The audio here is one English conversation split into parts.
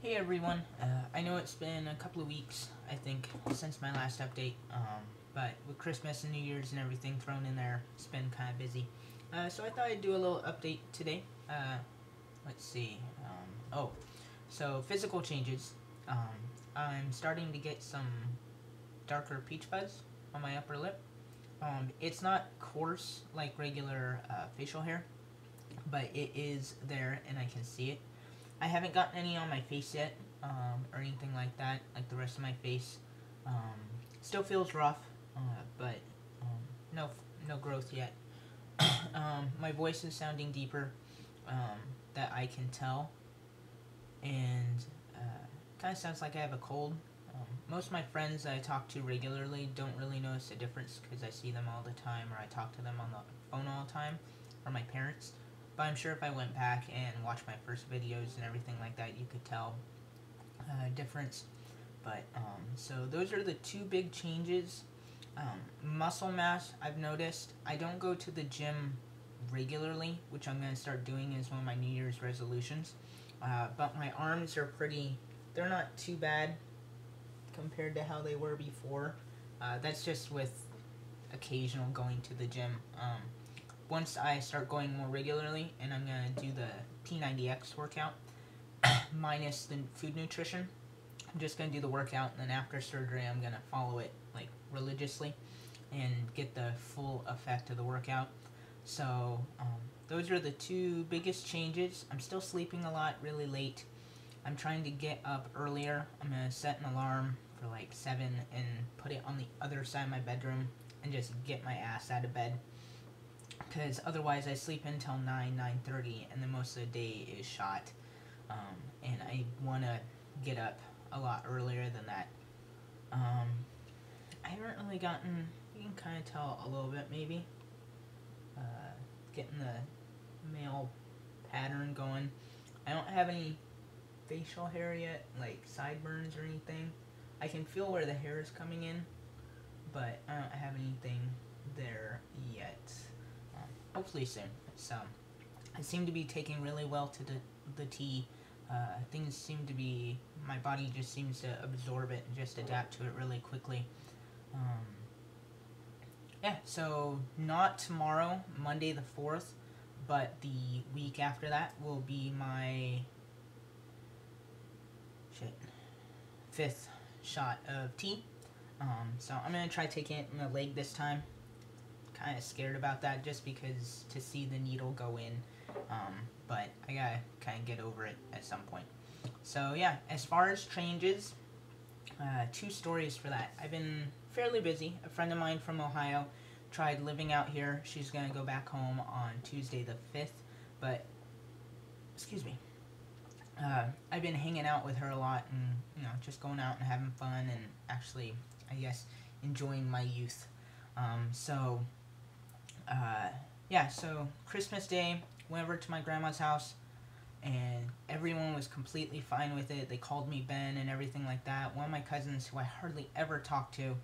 Hey everyone, I know it's been a couple of weeks, I think, since my last update, but with Christmas and New Year's and everything thrown in there, it's been kind of busy. So I thought I'd do a little update today. Let's see, so physical changes. I'm starting to get some darker peach fuzz on my upper lip. It's not coarse like regular facial hair, but it is there and I can see it. I haven't gotten any on my face yet, or anything like that, like the rest of my face. Still feels rough, but no growth yet. My voice is sounding deeper, that I can tell, and kind of sounds like I have a cold. Most of my friends that I talk to regularly don't really notice a difference because I see them all the time, or I talk to them on the phone all the time, or my parents. But I'm sure if I went back and watched my first videos and everything like that, you could tell a difference. But, so those are the two big changes. Muscle mass, I've noticed. I don't go to the gym regularly, which I'm going to start doing as one of my New Year's resolutions. But my arms are they're not too bad compared to how they were before. That's just with occasional going to the gym. Once I start going more regularly, and I'm going to do the P90X workout, minus the food nutrition, I'm just going to do the workout, and then after surgery, I'm going to follow it, like, religiously, and get the full effect of the workout. So, those are the two biggest changes. I'm still sleeping a lot, really late. I'm trying to get up earlier. I'm going to set an alarm for, like, 7, and put it on the other side of my bedroom, and just get my ass out of bed. Because otherwise I sleep until 9:30, and then most of the day is shot. And I want to get up a lot earlier than that. I haven't really gotten, you can kind of tell a little bit maybe, getting the male pattern going. I don't have any facial hair yet, like sideburns or anything. I can feel where the hair is coming in, but I don't have anything there yet. Hopefully soon. So, I seem to be taking really well to the tea. Things seem to be, my body just seems to absorb it and just adapt to it really quickly. Yeah, so not tomorrow, Monday the 4th, but the week after that will be my 5th shot of tea. So I'm going to try taking it in the leg this time. Kind of scared about that just because to see the needle go in, but I gotta kind of get over it at some point. So yeah, as far as changes, 2 stories for that. I've been fairly busy. A friend of mine from Ohio tried living out here. She's gonna go back home on Tuesday the 5th, but excuse me. I've been hanging out with her a lot, and just going out and having fun, and actually, I guess, enjoying my youth. Yeah, so Christmas Day, went over to my grandma's house, and everyone was completely fine with it. They called me Ben and everything like that. One of my cousins, who I hardly ever talk to,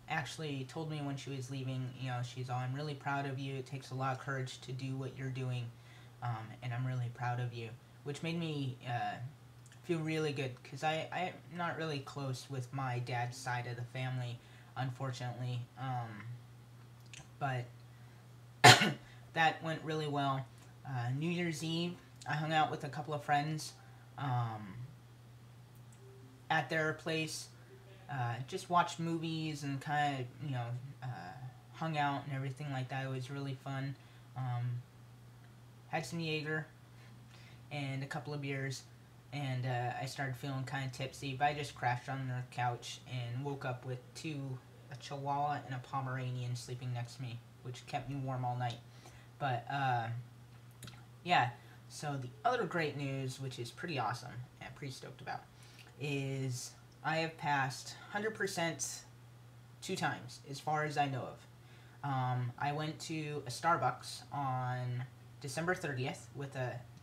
actually told me when she was leaving, she's all, I'm really proud of you. It takes a lot of courage to do what you're doing, and I'm really proud of you. Which made me feel really good, because I'm not really close with my dad's side of the family, unfortunately. But that went really well. New Year's Eve, I hung out with a couple of friends at their place. Just watched movies and kind of, hung out and everything like that. It was really fun. Had some Jaeger and a couple of beers, and I started feeling kind of tipsy, but I just crashed on the couch and woke up with a Chihuahua and a Pomeranian sleeping next to me, which kept me warm all night. But, yeah, so the other great news, which is pretty awesome, and I'm pretty stoked about, is I have passed 100% 2 times, as far as I know of. I went to a Starbucks on December 30th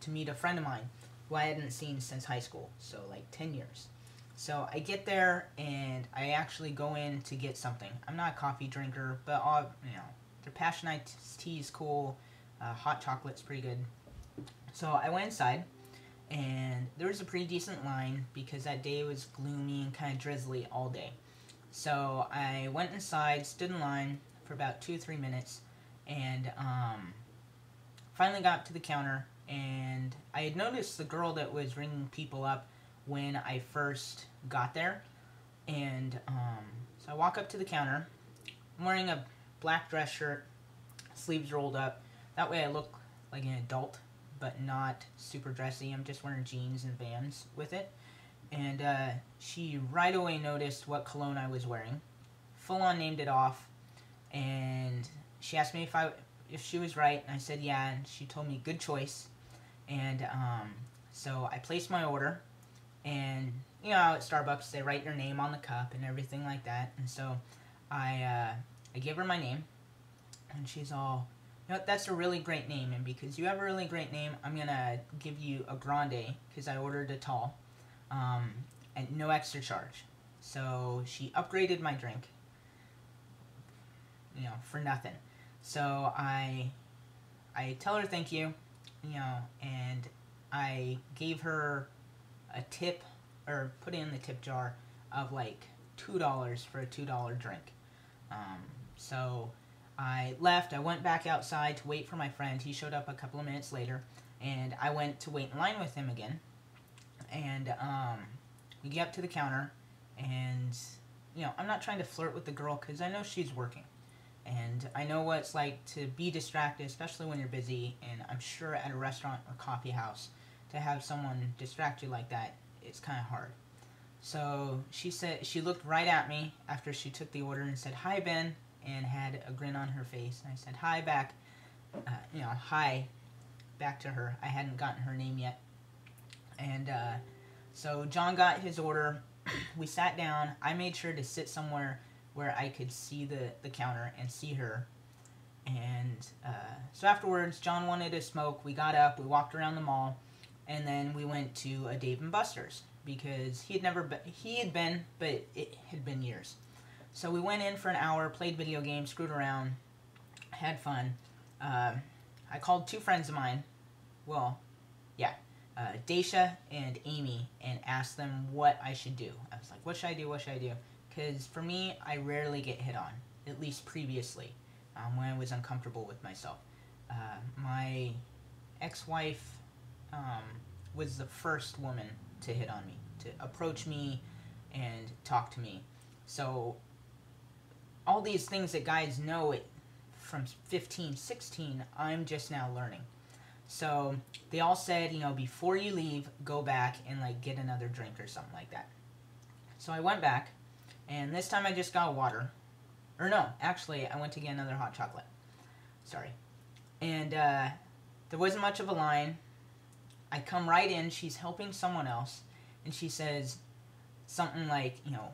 to meet a friend of mine who I hadn't seen since high school, so like 10 years. So I get there, and I actually go in to get something. I'm not a coffee drinker, but their passion iced tea is cool. Hot chocolate's pretty good. So I went inside, and there was a pretty decent line because that day was gloomy and kind of drizzly all day. So I went inside, stood in line for about 2 or 3 minutes, and finally got to the counter. And I had noticed the girl that was ringing people up when I first got there. And so I walk up to the counter. I'm wearing a black dress shirt, sleeves rolled up. That way I look like an adult, but not super dressy. I'm just wearing jeans and Vans with it. And she right away noticed what cologne I was wearing. Full on named it off. And she asked me if she was right, and I said yeah, and she told me good choice. And so I placed my order, and you know how at Starbucks they write your name on the cup and everything like that. And so I gave her my name, and she's all, you know, that's a really great name, and because you have a really great name, I'm gonna give you a grande because I ordered a tall, and no extra charge. So she upgraded my drink, you know, for nothing. So I tell her thank you, you know, and I gave her a tip, or put in the tip jar of like $2 for a $2 drink. So I left. I went back outside to wait for my friend. He showed up a couple of minutes later, and I went to wait in line with him again. And we get up to the counter, and you know, I'm not trying to flirt with the girl because I know she's working. And I know what it's like to be distracted, especially when you're busy, and I'm sure at a restaurant or coffee house, to have someone distract you like that, it's kind of hard. So she looked right at me after she took the order and said, "Hi, Ben," and had a grin on her face. And I said, "Hi," back, you know, hi, back to her. I hadn't gotten her name yet. And so John got his order. We sat down. I made sure to sit somewhere where I could see the counter and see her. And so afterwards, John wanted to smoke. We got up, we walked around the mall, and then we went to a Dave & Buster's because he had been, but it had been years. So we went in for an hour, played video games, screwed around, had fun. I called 2 friends of mine, well, yeah, Daisha and Amy, and asked them what I should do. I was like, what should I do, what should I do? Because for me, I rarely get hit on, at least previously, when I was uncomfortable with myself. My ex-wife was the first woman to hit on me, to approach me and talk to me. So all these things that guys know from 15, 16, I'm just now learning. So they all said, you know, before you leave, go back and like get another drink or something like that. So I went back. And this time I just got water. Or no, actually, I went to get another hot chocolate. Sorry. And there wasn't much of a line. I come right in. She's helping someone else. And she says something like, you know,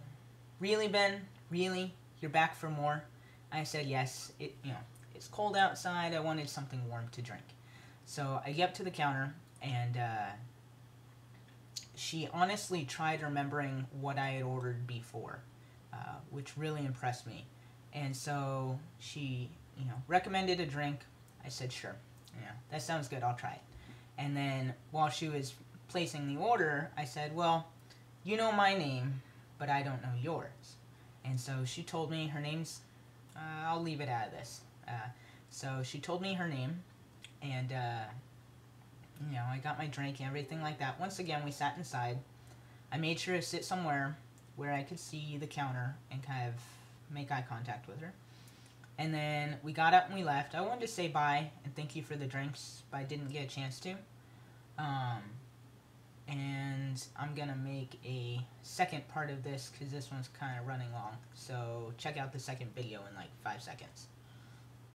"Really, Ben? Really? You're back for more?" I said, yes. It's cold outside. I wanted something warm to drink. So I get up to the counter, and she honestly tried remembering what I had ordered before. Which really impressed me. And so she, you know, recommended a drink. I said, sure. Yeah, that sounds good. I'll try it. And then while she was placing the order, I said, well, you know my name, but I don't know yours. And so she told me her name's, I'll leave it out of this. So she told me her name, and, you know, I got my drink and everything like that. Once again, we sat inside. I made sure to sit somewhere where I could see the counter and kind of make eye contact with her. And then we got up and we left. I wanted to say bye and thank you for the drinks, but I didn't get a chance to. And I'm going to make a second part of this because this one's kind of running long. So check out the second video in like 5 seconds.